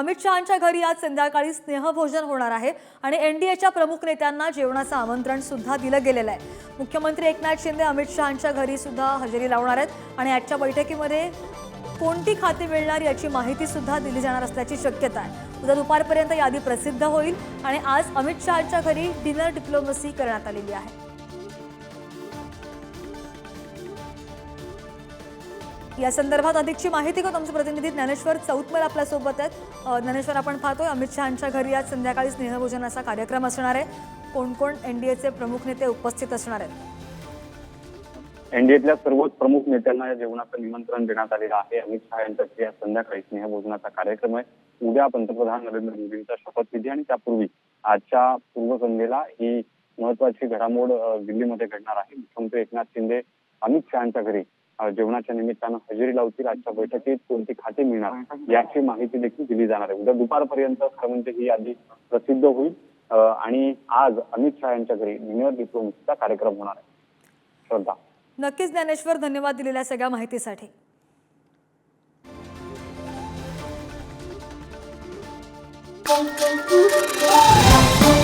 अमित शहांच्या घरी आज संध्याकाळी स्नेहभोजन होणार आहे आणि एनडीएच्या प्रमुख नेत्यांना जेवणाचं आमंत्रण सुद्धा दिलं गेलेलं आहे। मुख्यमंत्री एकनाथ शिंदे अमित शहांच्या घरी सुद्धा हजेरी लावणार आहेत आणि आजच्या बैठकीमध्ये कोणती खाती मिळणार याची माहिती सुद्धा दिली जाणार असल्याची शक्यता आहे। उद्या दुपारपर्यंत यादी प्रसिद्ध होईल आणि आज अमित शहांच्या घरी डिनर डिप्लोमसी करण्यात आलेली आहे। या संदर्भात अधिकची माहिती घेऊ आमचे प्रतिनिधी ज्ञानेश्वर चौतमल आपल्या सोबत आहेत। ज्ञानेश्वर, आपण पाहतोय अमित शहांच्या घरी आज संध्याकाळी स्नेहभोजनाचा कार्यक्रम असणार आहे। कोण कोण एनडीएचे प्रमुख नेते उपस्थित असणार आहेत? एनडीएतल्या सर्वच प्रमुख नेत्यांना या जेवणाचं निमंत्रण देण्यात आलेलं आहे। अमित शहा यांच्या घरी आज संध्याकाळी स्नेहभोजनाचा कार्यक्रम आहे। उद्या पंतप्रधान नरेंद्र मोदींचा शपथविधी आणि त्यापूर्वी आजच्या पूर्वसंध्येला ही महत्वाची घडामोड दिल्लीमध्ये घडणार आहे। मुख्यमंत्री एकनाथ शिंदे अमित शहांच्या घरी जेवणाच्या निमित्तानं हजेरी लावतील। आजच्या बैठकीत कोणती खाती मिळणार याची माहिती देखील दिली जाणार आहे। उद्या दुपारपर्यंत खरं म्हणजे ही यादी प्रसिद्ध होईल आणि आज अमित शहा यांच्या घरी डिनर डिप्लोमसीचा कार्यक्रम होणार आहे। श्रद्धा, नक्कीच ज्ञानेश्वर, धन्यवाद दिलेल्या सगळ्या माहितीसाठी। Thank you.